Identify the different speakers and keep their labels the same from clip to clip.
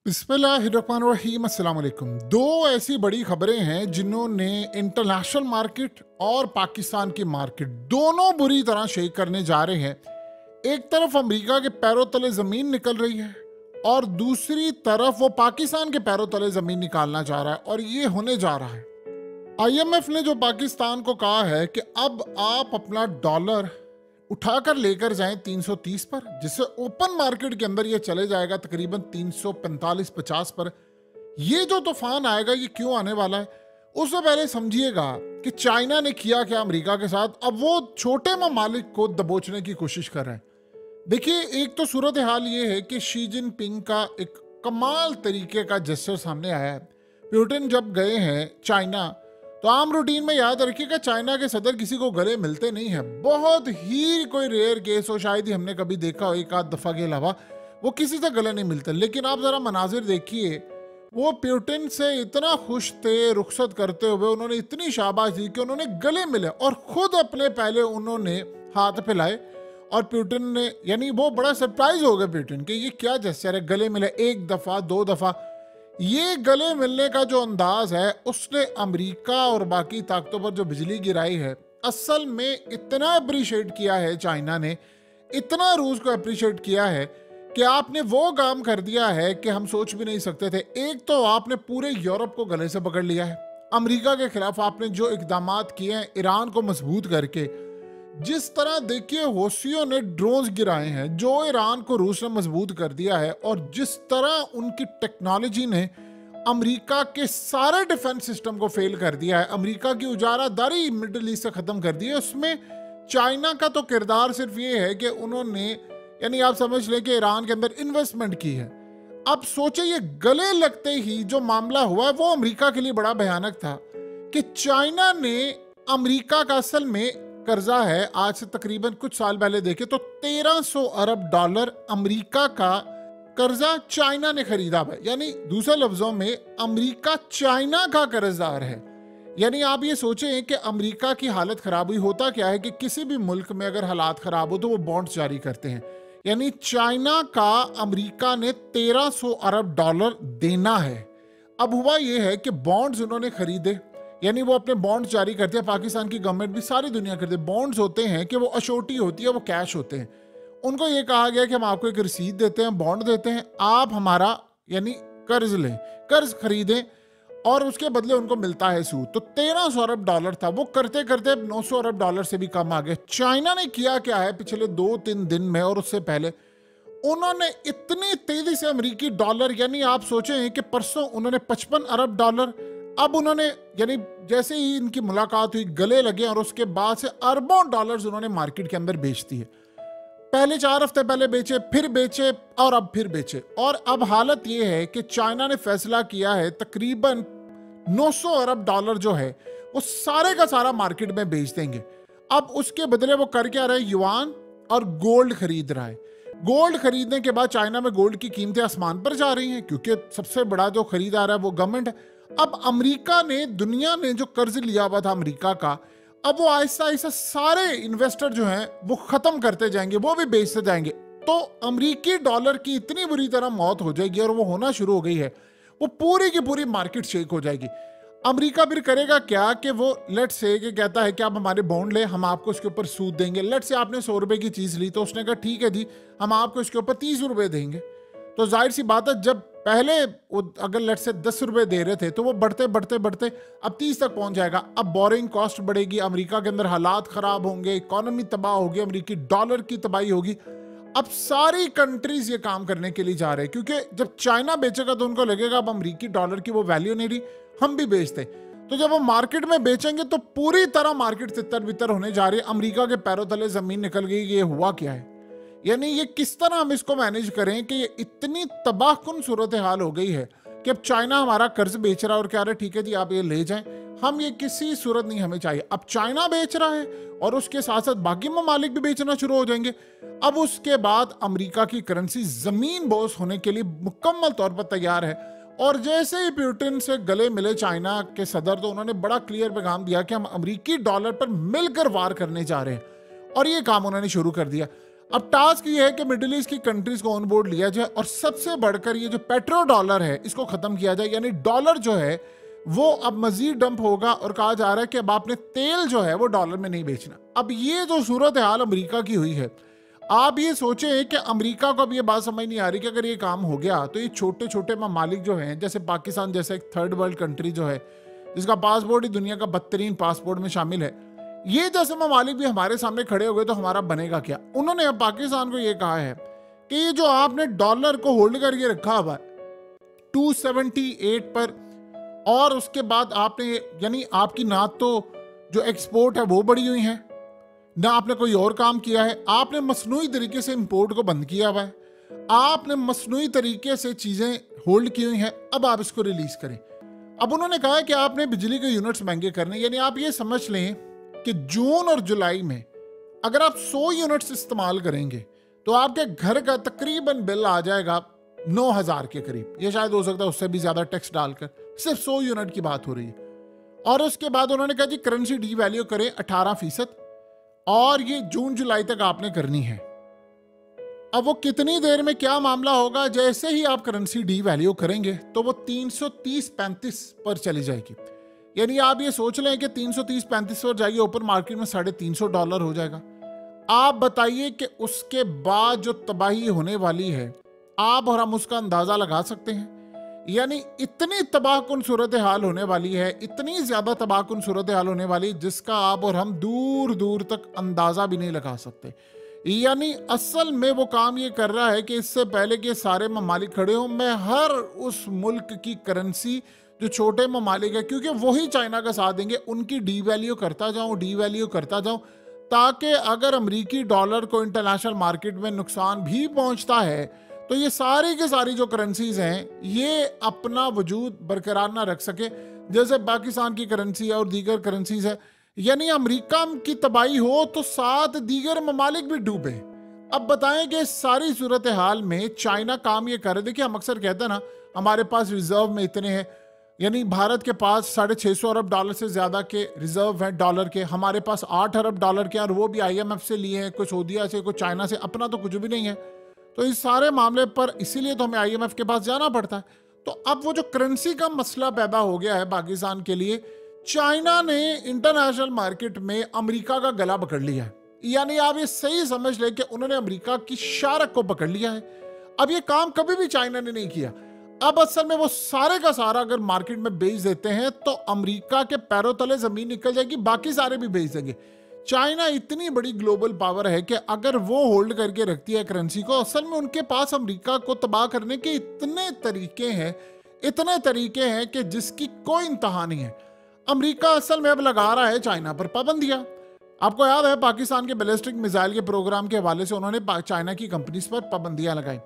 Speaker 1: बिस्मिल्लाहिर्रहमानिर्रहीम अस्सलाम वालेकुम। दो ऐसी बड़ी खबरें हैं जिन्होंने इंटरनेशनल मार्केट और पाकिस्तान की मार्केट दोनों बुरी तरह शेक करने जा रहे हैं। एक तरफ अमेरिका के पैरों तले जमीन निकल रही है और दूसरी तरफ वो पाकिस्तान के पैरों तले जमीन निकालना चाह रहा है और ये होने जा रहा है। आईएमएफ ने जो पाकिस्तान को कहा है कि अब आप अपना डॉलर उठाकर लेकर जाएं 330 पर, जिससे ओपन मार्केट के अंदर ये चले जाएगा तकरीबन 345-50 पर। ये जो तूफान आएगा ये क्यों आने वाला है, उससे पहले समझिएगा कि चाइना ने किया क्या अमेरिका के साथ। अब वो छोटे ममालिक को दबोचने की कोशिश कर रहे हैं। देखिए, एक तो सूरत हाल ये है कि शी जिनपिंग का एक कमाल तरीके का जेस्चर सामने आया है। पुतिन जब गए हैं चाइना, तो आम रूटीन में याद रखिएगा चाइना के सदर किसी को गले मिलते नहीं है। बहुत ही कोई रेयर केस हो, शायद ही हमने कभी देखा हो एक आध दफा के अलावा, वो किसी से गले नहीं मिलते। लेकिन आप जरा मनाजिर देखिए, वो पुतिन से इतना खुश थे रुखसत करते हुए, उन्होंने इतनी शाबाश दी कि उन्होंने गले मिले और खुद अपने पहले उन्होंने हाथ फैलाए। और पुतिन ने, यानी वो बड़ा सरप्राइज हो गया पुतिन कि ये क्या जेस्चर है, गले मिले एक दफा दो दफा। ये गले मिलने का जो अंदाज है उसने अमेरिका और बाकी ताकतों पर जो बिजली गिराई है, असल में इतना अप्रिशिएट किया है चाइना ने, इतना रूस को अप्रिशिएट किया है कि आपने वो काम कर दिया है कि हम सोच भी नहीं सकते थे। एक तो आपने पूरे यूरोप को गले से पकड़ लिया है। अमेरिका के खिलाफ आपने जो इकदाम किए हैं ईरान को मजबूत करके, जिस तरह देखिए हौसियों ने ड्रोन्स गिराए हैं जो ईरान को रूस ने मजबूत कर दिया है, और जिस तरह उनकी टेक्नोलॉजी ने अमेरिका के सारे डिफेंस सिस्टम को फेल कर दिया है, अमेरिका की उजारादारी मिडिल ईस्ट से खत्म कर दी है। उसमें चाइना का तो किरदार सिर्फ ये है कि उन्होंने, यानी आप समझ लें कि ईरान के अंदर इन्वेस्टमेंट की है। अब सोचे ये गले लगते ही जो मामला हुआ है वो अमेरिका के लिए बड़ा भयानक था कि चाइना ने अमेरिका का असल में कर्जा है, आज से तकरीबन कुछ साल पहले देखे तो 1300 अरब डॉलर अमेरिका का कर्जा चाइना ने खरीदा है। यानी दूसरे लफ्जों में अमेरिका चाइना का कर्जदार है। यानी आप ये सोचें कि अमेरिका की हालत खराब हुई। होता क्या है कि किसी भी मुल्क में अगर हालात खराब हो तो वो बॉन्ड्स जारी करते हैं। यानी चाइना का अमेरिका ने 1300 अरब डॉलर देना है। अब हुआ ये है कि बॉन्ड्स उन्होंने खरीदे, यानी वो अपने बॉन्ड्स जारी करते हैं। पाकिस्तान की गवर्नमेंट भी, सारी दुनिया करती है। बॉन्ड्स होते हैं कि वो अशोर्टी होती है, वो कैश होते हैं। उनको ये कहा गया कि हम आपको एक रसीद देते हैं, बॉन्ड देते हैं, आप हमारा यानी कर्ज लें, कर्ज खरीदें और उसके बदले उनको मिलता है सूद। तो 1300 अरब डॉलर था, वो करते करते 900 अरब डॉलर से भी कम आ गए। चाइना ने किया क्या है पिछले 2-3 दिन में और उससे पहले, उन्होंने इतनी तेजी से अमेरिकी डॉलर, यानी आप सोचें कि परसों उन्होंने 55 अरब डॉलर, अब उन्होंने, यानी जैसे ही इनकी मुलाकात हुई गले लगे और उसके बाद से अरबों डॉलर्स उन्होंने मार्केट के अंदर बेच दिए। पहले 4 हफ्ते पहले बेचे, फिर बेचे और अब फिर बेचे। और अब हालत यह है कि चाइना ने फैसला किया है तकरीबन 900 अरब डॉलर जो है वो सारे का सारा मार्केट में बेच देंगे। अब उसके बदले वो कर क्या रहे, युआन और गोल्ड खरीद रहा है। गोल्ड खरीदने के बाद चाइना में गोल्ड की कीमतें आसमान पर जा रही हैं, क्योंकि सबसे बड़ा जो खरीदार है वो गवर्नमेंट है। अब अमेरिका ने, दुनिया ने जो कर्ज लिया हुआ था अमेरिका का, अब वो आहिस्ता आहिस्ता सारे इन्वेस्टर जो हैं वो खत्म करते जाएंगे, वो भी बेचते जाएंगे। तो अमेरिकी डॉलर की इतनी बुरी तरह मौत हो जाएगी, और वो होना शुरू हो गई है। वो पूरी की पूरी मार्केट शेक हो जाएगी। अमेरिका फिर करेगा क्या कि वो लेट से कि कहता है कि आप हमारे बॉन्ड ले, हम आपको इसके ऊपर सूद देंगे। लेट से आपने 100 रुपए की चीज ली, तो उसने कहा ठीक है जी, हम आपको इसके ऊपर 30 रुपए देंगे। तो जाहिर सी बात है, जब पहले वो अगर लेट से 10 रुपए दे रहे थे तो वो बढ़ते बढ़ते बढ़ते अब 30 तक पहुंच जाएगा। अब बोरिंग कॉस्ट बढ़ेगी, अमेरिका के अंदर हालात खराब होंगे, इकोनॉमी तबाह होगी, अमेरिकी डॉलर की तबाही होगी। अब सारी कंट्रीज ये काम करने के लिए जा रहे हैं, क्योंकि जब चाइना बेचेगा तो उनको लगेगा अब अमेरिकी डॉलर की वो वैल्यू नहीं रही, हम भी बेचते। तो जब वो मार्केट में बेचेंगे तो पूरी तरह मार्केट तितर बितर होने जा रही है। अमेरिका के पैरों तले जमीन निकल गई। ये हुआ क्या है, यानी ये किस तरह हम इसको मैनेज करें कि ये इतनी तबाहकुन सूरत हाल हो गई है कि अब चाइना हमारा कर्ज बेच रहा है और कह रहा है ठीक है जी आप ये ले जाएं, हम ये किसी सूरत नहीं हमें चाहिए। अब चाइना बेच रहा है और उसके साथ साथ बाकी ममालिक भी बेचना शुरू हो जाएंगे। अब उसके बाद अमेरिका की करेंसी जमीन बोस होने के लिए मुकम्मल तौर पर तैयार है। और जैसे ही पुतिन से गले मिले चाइना के सदर, तो उन्होंने बड़ा क्लियर पैगाम दिया कि हम अमेरिकी डॉलर पर मिलकर वार करने जा रहे हैं, और ये काम उन्होंने शुरू कर दिया। अब टास्क ये है कि मिडिल ईस्ट की कंट्रीज को ऑन बोर्ड लिया जाए और सबसे बढ़कर ये जो पेट्रो डॉलर है इसको खत्म किया जाए, यानी डॉलर जो है वो अब मजीद डंप होगा और कहा जा रहा है कि अब आपने तेल जो है वो डॉलर में नहीं बेचना। अब ये जो सूरत हाल अमेरिका की हुई है, आप ये सोचें कि अमेरिका को अब ये बात समझ नहीं आ रही कि अगर ये काम हो गया तो ये छोटे छोटे ममालिक जो हैं, जैसे पाकिस्तान जैसे एक थर्ड वर्ल्ड कंट्री जो है जिसका पासपोर्ट ही दुनिया का बदतरीन पासपोर्ट में शामिल है, ये जैसे ममालिक भी हमारे सामने खड़े हो गए तो हमारा बनेगा क्या। उन्होंने अब पाकिस्तान को ये कहा है कि ये जो आपने डॉलर को होल्ड करके रखा हुआ 278 पर, और उसके बाद आपने यानी आपकी ना तो जो एक्सपोर्ट है वो बढ़ी हुई है, ना आपने कोई और काम किया है, आपने मसनूई तरीके से इंपोर्ट को बंद किया हुआ है, आपने मसनूई तरीके से चीजें होल्ड की हुई हैं, अब आप इसको रिलीज करें। अब उन्होंने कहा है कि आपने बिजली के यूनिट्स महंगे करने, यानी आप ये समझ लें कि जून और जुलाई में अगर आप 100 यूनिट्स इस्तेमाल करेंगे तो आपके घर का तकरीबन बिल आ जाएगा 9,000 के करीब, ये शायद हो सकता है उससे भी ज्यादा टैक्स डालकर, सिर्फ 100 यूनिट की बात हो रही है। और उसके बाद उन्होंने कहा जी करेंसी डी वैल्यू करें 18%, और ये जून जुलाई तक आपने करनी है। अब वो कितनी देर में क्या मामला होगा, जैसे ही आप करेंसी डी वैल्यू करेंगे तो वो 330-35 पर चली जाएगी, यानी आप ये सोच लें कि 330-35 पर जाइए, ओपन मार्केट में $350 हो जाएगा। आप बताइए कि उसके बाद जो तबाही होने वाली है आप और हम उसका अंदाजा लगा सकते हैं। यानी इतनी तबाहकुन सूरत हाल होने वाली है, इतनी ज्यादा तबाहकुन सूरत हाल होने वाली जिसका आप और हम दूर दूर तक अंदाजा भी नहीं लगा सकते। यानी असल में वो काम ये कर रहा है कि इससे पहले कि सारे ममालिक खड़े हों, मैं हर उस मुल्क की करेंसी जो छोटे ममालिक है, क्योंकि वही चाइना का साथ देंगे, उनकी डी वैल्यू करता जाऊं, ताकि अगर अमेरिकी डॉलर को इंटरनेशनल मार्केट में नुकसान भी पहुंचता है तो ये सारी की सारी जो करेंसीज हैं ये अपना वजूद बरकरार ना रख सके, जैसे पाकिस्तान की करेंसी है और दीगर करेंसीज है। यानी अमेरिका की तबाही हो तो साथ दीगर ममालिक भी डूबे। अब बताएं कि सारी सूरत हाल में चाइना काम ये कर रहे, देखिए हम अक्सर कहते हैं ना हमारे पास रिजर्व में इतने हैं, यानी भारत के पास $650 अरब से ज्यादा के रिजर्व हैं डॉलर के, हमारे पास $8 अरब के, और वो भी IMF से लिए हैं, कुछ सऊदीया से, कुछ चाइना से, अपना तो कुछ भी नहीं है। तो इस सारे मामले पर इसीलिए तो हमें IMF के पास जाना पड़ता है। तो अब वो जो करेंसी का मसला पैदा हो गया है पाकिस्तान के लिए, चाइना ने इंटरनेशनल मार्केट में अमेरिका का गला पकड़ लिया है, यानी आप ये सही समझ लें कि उन्होंने अमेरिका की शारक को पकड़ लिया है। अब ये काम कभी भी चाइना ने नहीं किया। अब असल में वो सारे का सारा अगर मार्केट में बेच देते हैं तो अमेरिका के पैरों तले जमीन निकल जाएगी, बाकी सारे भी बेच देंगे। चाइना इतनी बड़ी ग्लोबल पावर है कि अगर वो होल्ड करके रखती है करेंसी को, असल में उनके पास अमेरिका को तबाह करने के इतने तरीके हैं कि जिसकी कोई इंतहा नहीं है। अमेरिका असल में अब लगा रहा है चाइना पर पाबंदियां। आपको याद है पाकिस्तान के बैलिस्टिक मिसाइल के प्रोग्राम के हवाले से उन्होंने चाइना की कंपनीज पर पाबंदियां लगाई।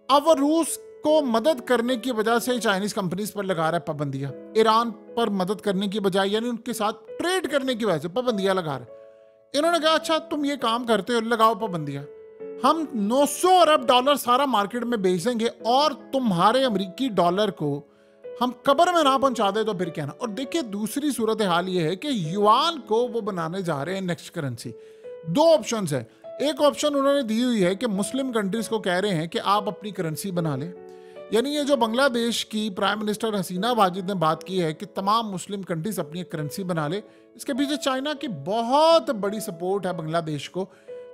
Speaker 1: अब वो रूस को मदद करने की वजह से चाइनीज कंपनीज पर लगा रहा है पाबंदियां, ईरान पर मदद करने की बजाय यानी उनके साथ ट्रेड करने की वजह से पाबंदियां लगा रहा है। इन्होंने कहा अच्छा तुम ये काम करते हो, लगाओ पाबंदियां, हम $900 अरब सारा मार्केट में बेच देंगे और तुम्हारे अमेरिकी डॉलर को हम कब्र में ना पहुंचा दे तो फिर क्या ना। और देखिए दूसरी सूरत हाल ये है कि युआन को वो बनाने जा रहे हैं नेक्स्ट करेंसी। दो ऑप्शन है, एक ऑप्शन उन्होंने दी हुई है कि मुस्लिम कंट्रीज को कह रहे हैं कि आप अपनी करेंसी बना लें, यानी ये जो बांग्लादेश की प्राइम मिनिस्टर हसीना वाजिद ने बात की है कि तमाम मुस्लिम कंट्रीज अपनी करेंसी बना ले, इसके पीछे चाइना की बहुत बड़ी सपोर्ट है बांग्लादेश को।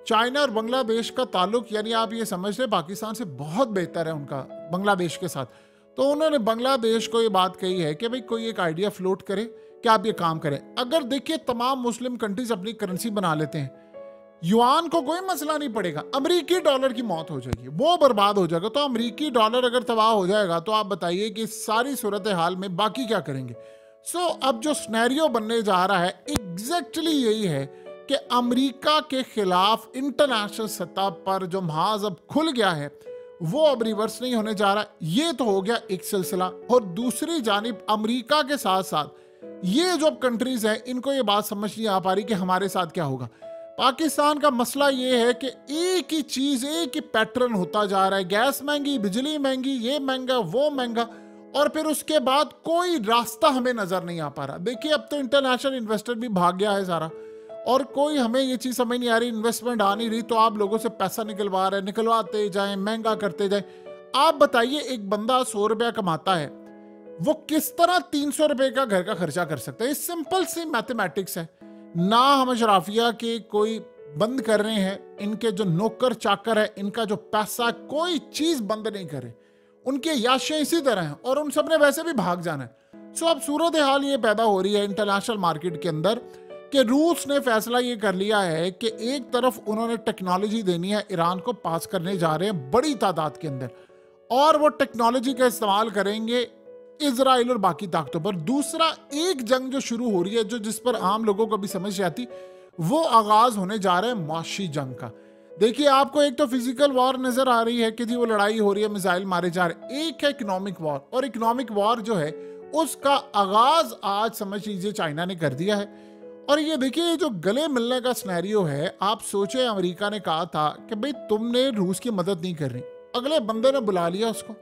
Speaker 1: चाइना और बांग्लादेश का ताल्लुक यानी आप ये समझ लें पाकिस्तान से बहुत बेहतर है उनका बांग्लादेश के साथ। तो उन्होंने बांग्लादेश को ये बात कही है कि भाई कोई एक आइडिया फ्लोट करे कि आप ये काम करें। अगर देखिए तमाम मुस्लिम कंट्रीज अपनी करेंसी बना लेते हैं, युआन को कोई मसला नहीं पड़ेगा, अमेरिकी डॉलर की मौत हो जाएगी, वो बर्बाद हो जाएगा। तो अमेरिकी डॉलर अगर तबाह हो जाएगा तो आप बताइए कि सारी सूरत हाल में बाकी क्या करेंगे। अब जो सिनेरियो बनने जा रहा है एग्जैक्टली यही है कि अमेरिका के खिलाफ इंटरनेशनल सतह पर जो महाज अब खुल गया है वो अब रिवर्स नहीं होने जा रहा। ये तो हो गया एक सिलसिला, और दूसरी जानिब अमेरिका के साथ साथ ये जो कंट्रीज हैं इनको ये बात समझ नहीं आ पा रही कि हमारे साथ क्या होगा। पाकिस्तान का मसला ये है कि एक ही चीज, एक ही पैटर्न होता जा रहा है, गैस महंगी, बिजली महंगी, ये महंगा, वो महंगा, और फिर उसके बाद कोई रास्ता हमें नजर नहीं आ पा रहा। देखिए अब तो इंटरनेशनल इन्वेस्टर भी भाग गया है सारा, और कोई हमें ये चीज़ समझ नहीं आ रही, इन्वेस्टमेंट आ नहीं रही, तो आप लोगों से पैसा निकलवा रहे हैं, निकलवाते जाएं, महंगा करते जाएं। आप बताइए, एक बंदा 100 रुपया कमाता है, वो किस तरह 300 रुपए का घर का खर्चा कर सकता है? ये सिंपल सी मैथमेटिक्स है। ना हम अशराफिया के कोई बंद कर रहे हैं, इनके जो नौकर चाकर है, इनका जो पैसा, कोई चीज बंद नहीं करे, उनकी याशें इसी तरह हैं और उन सब ने वैसे भी भाग जाना है। सो अब सूरत हाल ये पैदा हो रही है इंटरनेशनल मार्केट के अंदर कि रूस ने फैसला ये कर लिया है कि एक तरफ उन्होंने टेक्नोलॉजी देनी है, ईरान को पास करने जा रहे हैं बड़ी तादाद के अंदर, और वो टेक्नोलॉजी का इस्तेमाल करेंगे इजराइल और बाकी ताकतों पर। दूसरा, एक जंग जो शुरू हो रही है, जो जिस पर आम लोगों को भी समझ आती, वो आगाज होने जा रहा है मुआशी जंग का। देखिए, आपको एक तो फिजिकल वॉर नजर आ रही है कि जी वो लड़ाई हो रही है, मिसाइल मारे जा रहे, एक है इकोनॉमिक वॉर, और इकोनॉमिक वॉर जो है उसका आगाज आज समझ लीजिए चाइना ने कर दिया है। और ये देखिए, जो गले मिलने का सिनेरियो है, आप सोचे अमेरिका ने कहा था कि भाई तुमने रूस की मदद नहीं कर रही, अगले बंदे ने बुला लिया उसको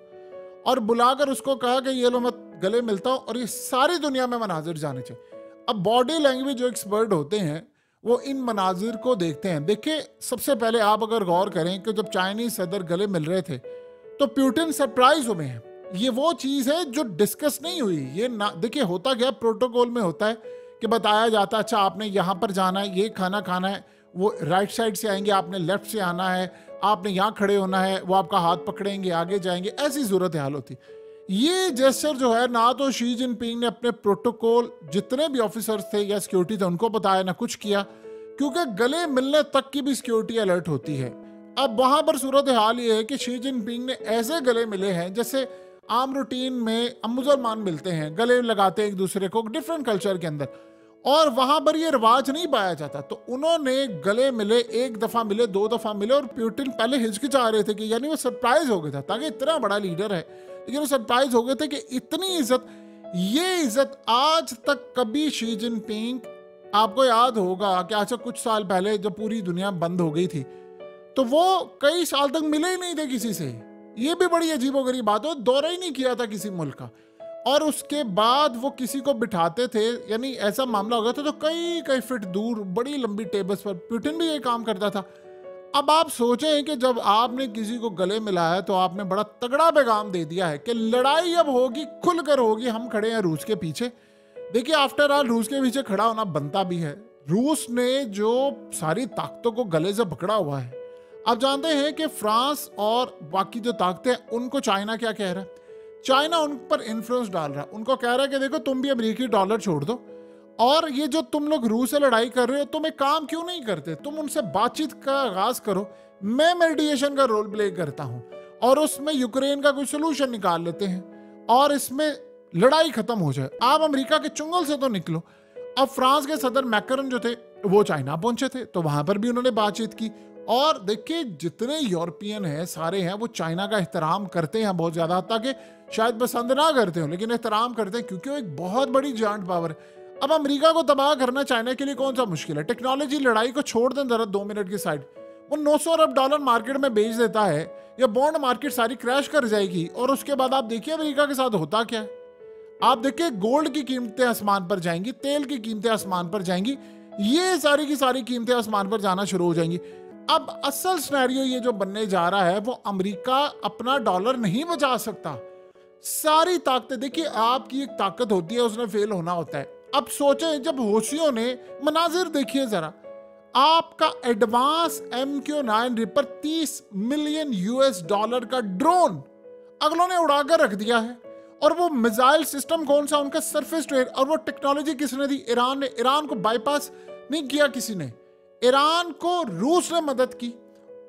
Speaker 1: और बुलाकर उसको कहा कि ये लो मैं गले मिलता हूं, और ये सारी दुनिया में मनाजिर जाने चाहिए। अब बॉडी लैंग्वेज जो एक्सपर्ट होते हैं वो इन मनाजिर को देखते हैं। देखिए, सबसे पहले आप अगर गौर करें कि जब चाइनीज सदर गले मिल रहे थे तो प्यूटिन सरप्राइज हुए हैं। ये वो चीज है जो डिस्कस नहीं हुई। ये ना देखिए, होता क्या प्रोटोकॉल में होता है कि बताया जाता है, अच्छा आपने यहाँ पर जाना है, ये खाना खाना है, वो राइट साइड से आएंगे, आपने लेफ्ट से आना है, आपने यहाँ खड़े होना है, वो आपका हाथ पकड़ेंगे, आगे जाएंगे, ऐसी सूरत हाल होती। ये जेस्चर जो है, ना तो शी जिनपिंग ने अपने प्रोटोकॉल जितने भी ऑफिसर्स थे या सिक्योरिटी थे उनको बताया, ना कुछ किया, क्योंकि गले मिलने तक की भी सिक्योरिटी अलर्ट होती है। अब वहां पर सूरत हाल ये है कि शी जिनपिंग ने ऐसे गले मिले हैं जैसे आम रूटीन में हम मुसलमान मिलते हैं, गले लगाते हैं एक दूसरे को, डिफरेंट कल्चर के अंदर, और वहां पर ये रिवाज नहीं पाया जाता। तो उन्होंने गले मिले, एक दफा मिले, 2 दफा मिले, और प्यूटिन पहले हिचकिचा रहे थे कि यानी वो सरप्राइज हो गया था, ताकि इतना बड़ा लीडर है, लेकिन वो सरप्राइज हो गए थे कि इतनी इज्जत, ये इज्जत आज तक कभी शी जिनपिंग, आपको याद होगा कि अच्छा कुछ साल पहले जब पूरी दुनिया बंद हो गई थी तो वो कई साल तक मिले ही नहीं थे किसी से। ये भी बड़ी अजीबोगरीब बात है, दौरा ही नहीं किया था किसी मुल्क का, और उसके बाद वो किसी को बिठाते थे, यानी ऐसा मामला हो गया था तो कई कई फीट दूर बड़ी लंबी टेबल्स पर प्यूटिन भी ये काम करता था। अब आप सोचें कि जब आपने किसी को गले मिलाया तो आपने बड़ा तगड़ा पैगाम दे दिया है कि लड़ाई अब होगी, खुलकर होगी, हम खड़े हैं रूस के पीछे। देखिए, आफ्टर ऑल रूस के पीछे खड़ा होना बनता भी है। रूस ने जो सारी ताकतों को गले से पकड़ा हुआ है, आप जानते हैं कि फ्रांस और बाकी जो ताकतें हैं उनको चाइना क्या कह रहा है, चाइना उन पर इन्फ्लुएंस डाल रहा है, उनको कह रहा है कि देखो तुम भी अमेरिकी डॉलर छोड़ दो, और ये जो तुम लोग रूस से लड़ाई कर रहे हो, तुम एक काम क्यों नहीं करते, तुम उनसे बातचीत का आगाज करो, मैं मेडिएशन का रोल प्ले करता हूं, और उसमें यूक्रेन का कोई सोल्यूशन निकाल लेते हैं और इसमें लड़ाई खत्म हो जाए, आप अमेरिका के चुंगल से तो निकलो। अब फ्रांस के सदर मैकरन जो थे वो चाइना पहुंचे थे, तो वहां पर भी उन्होंने बातचीत की, और देखिए जितने यूरोपियन हैं सारे हैं वो चाइना का एहतराम करते हैं बहुत ज्यादा, ताकि शायद पसंद ना करते हो लेकिन एहतराम करते हैं, क्योंकि वो एक बहुत बड़ी जायंट पावर है। अब अमेरिका को तबाह करना चाइना के लिए कौन सा मुश्किल है, टेक्नोलॉजी, लड़ाई को छोड़ दें जरा 2 मिनट की साइड, वो 900 अरब डॉलर मार्केट में बेच देता है, या बॉन्ड मार्केट सारी क्रैश कर जाएगी, और उसके बाद आप देखिए अमेरिका के साथ होता क्या है। आप देखिए गोल्ड की कीमतें आसमान पर जाएंगी, तेल की कीमतें आसमान पर जाएंगी, ये सारी की सारी कीमतें आसमान पर जाना शुरू हो जाएंगी। अब असल सिनेरियो ये जो बनने जा रहा है, वो अमेरिका अपना डॉलर नहीं बचा सकता, सारी ताकतें, देखिए आपकी एक ताकत होती है, उसने फेल होना होता है। अब सोचें जब होशियों ने, मनाजिर देखिए जरा, आपका advance MQ-9 ripper 30 million US dollar का ड्रोन अगलों ने उड़ाकर रख दिया है, और वो मिसाइल सिस्टम कौन सा, उनका सरफेस ट्रेड, और वो टेक्नोलॉजी किसने दी, ईरान ने। ईरान को बाईपास नहीं किया किसी ने, ईरान को रूस ने मदद की।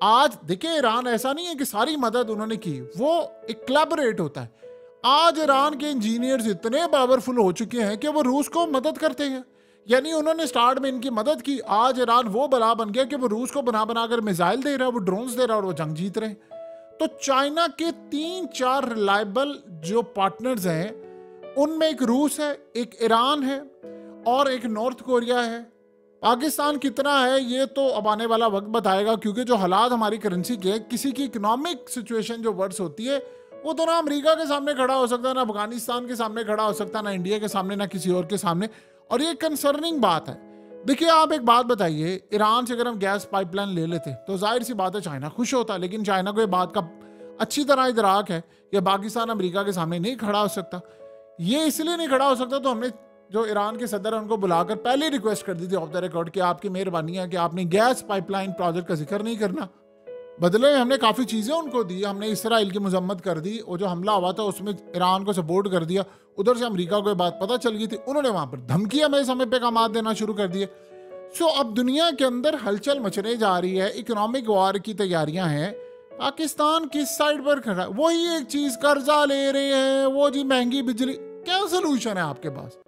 Speaker 1: आज देखिए ईरान ऐसा नहीं है कि सारी मदद उन्होंने की, वो एक कोलैबोरेट होता है। आज ईरान के इंजीनियर्स इतने पावरफुल हो चुके हैं कि वो रूस को मदद करते हैं, यानी उन्होंने स्टार्ट में इनकी मदद की, आज ईरान वो बला बन गया कि वो रूस को बना बनाकर मिसाइल दे रहा है, वो ड्रोन्स दे रहा है, और वो जंग जीत रहे हैं। तो चाइना के 3-4 रिलायबल जो पार्टनर्स हैं, उनमें एक रूस है, एक ईरान है, और एक नॉर्थ कोरिया है। पाकिस्तान कितना है ये तो अब आने वाला वक्त बताएगा, क्योंकि जो हालात हमारी करेंसी के, किसी की इकोनॉमिक सिचुएशन जो वर्स होती है, वो तो ना अमेरिका के सामने खड़ा हो सकता है, ना अफगानिस्तान के सामने खड़ा हो सकता है, ना इंडिया के सामने, ना किसी और के सामने, और ये कंसर्निंग बात है। देखिए आप एक बात बताइए, ईरान से अगर हम गैस पाइपलाइन ले लेते तो जाहिर सी बात है चाइना खुश होता, लेकिन चाइना को ये बात का अच्छी तरह इदराक है कि पाकिस्तान अमेरिका के सामने नहीं खड़ा हो सकता। ये इसलिए नहीं खड़ा हो सकता तो हमने जो ईरान के सदर हैं उनको बुलाकर पहले रिक्वेस्ट कर दी थी ऑफ द रिकॉर्ड कि आपकी मेहरबानी है कि आपने गैस पाइपलाइन प्रोजेक्ट का जिक्र नहीं करना। बदले में हमने काफ़ी चीज़ें उनको दी, हमने इसराइल की मजम्मत कर दी, और जो हमला हुआ था उसमें ईरान को सपोर्ट कर दिया। उधर से अमेरिका को ये बात पता चल गई थी, उन्होंने वहाँ पर धमकियाँ में समय पे कामात देना शुरू कर दिए। सो अब दुनिया के अंदर हलचल मचने जा रही है, इकोनॉमिक वॉर की तैयारियां हैं। पाकिस्तान किस साइड पर खड़ा? वही एक चीज, कर्जा ले रहे हैं, वो जी महंगी बिजली। क्या सोल्यूशन है आपके पास?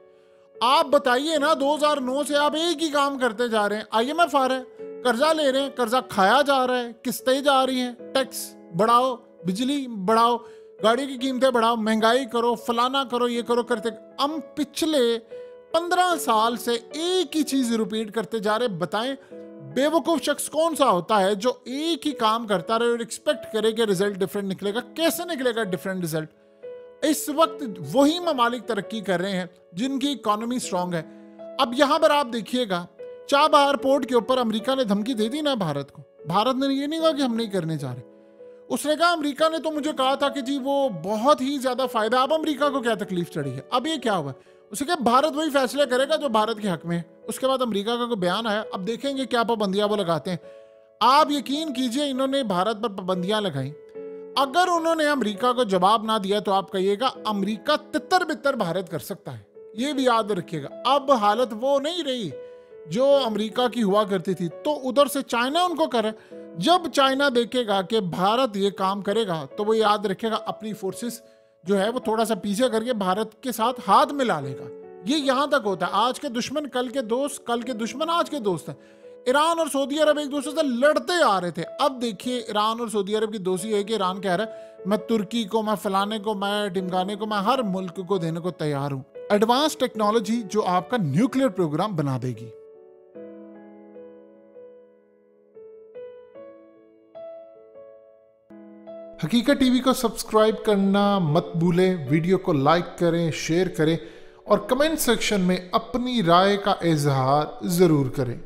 Speaker 1: आप बताइए ना। 2009 से आप एक ही काम करते जा रहे हैं। IMF आ रहा है, कर्जा ले रहे हैं, कर्जा खाया जा रहा है, किस्तें जा रही हैं, टैक्स बढ़ाओ, बिजली बढ़ाओ, गाड़ी की कीमतें बढ़ाओ, महंगाई करो, फलाना करो, ये करो, करते हम पिछले 15 साल से एक ही चीज रिपीट करते जा रहे। बताएं बेवकूफ शख्स कौन सा होता है जो एक ही काम करता रहे और एक्सपेक्ट करे कि रिजल्ट डिफरेंट निकलेगा? कैसे निकलेगा डिफरेंट रिजल्ट? इस वक्त वही ममालिक तरक्की कर रहे हैं जिनकी इकोनॉमी स्ट्रांग है। अब यहां पर आप देखिएगा, चाबहार पोर्ट के ऊपर अमेरिका ने धमकी दे दी ना भारत को। भारत ने ये नहीं कहा कि हम नहीं करने जा रहे, उसने कहा, अमेरिका ने तो मुझे कहा था कि जी वो बहुत ही ज्यादा फायदा, अब अमेरिका को क्या तकलीफ चढ़ी है? अब ये क्या हुआ? उसे क्या भारत वही फैसले करेगा जो भारत के हक में है। उसके बाद अमेरिका का कोई बयान आया, अब देखेंगे क्या पाबंदियां वो लगाते हैं। आप यकीन कीजिए इन्होंने भारत पर पाबंदियां लगाई, अगर उन्होंने अमेरिका को जवाब ना दिया तो आप कहिएगा अमेरिका तितर बितर भारत कर सकता है। ये भी याद रखिएगा। अब हालत वो नहीं रही जो अमेरिका की हुआ करती थी, तो उधर से चाइना उनको करे। जब चाइना देखेगा कि भारत ये काम करेगा तो वो याद रखेगा अपनी फोर्सेस जो है वो थोड़ा सा पीछे करके भारत के साथ हाथ मिला लेगा। ये यहां तक होता है। आज के दुश्मन कल के दोस्त, कल के दुश्मन आज के दोस्त हैं। ईरान और सऊदी अरब एक दूसरे से लड़ते आ रहे थे। अब देखिए ईरान और सऊदी अरब की दोस्ती है कि ईरान कह रहा है मैं तुर्की को, मैं फलाने को, मैं ढिमकाने को, मैं हर मुल्क को देने को तैयार हूं। एडवांस टेक्नोलॉजी जो आपका न्यूक्लियर प्रोग्राम बना देगी। हकीकत टीवी को सब्सक्राइब करना मत भूलें, वीडियो को लाइक करें, शेयर करें और कमेंट सेक्शन में अपनी राय का इजहार जरूर करें।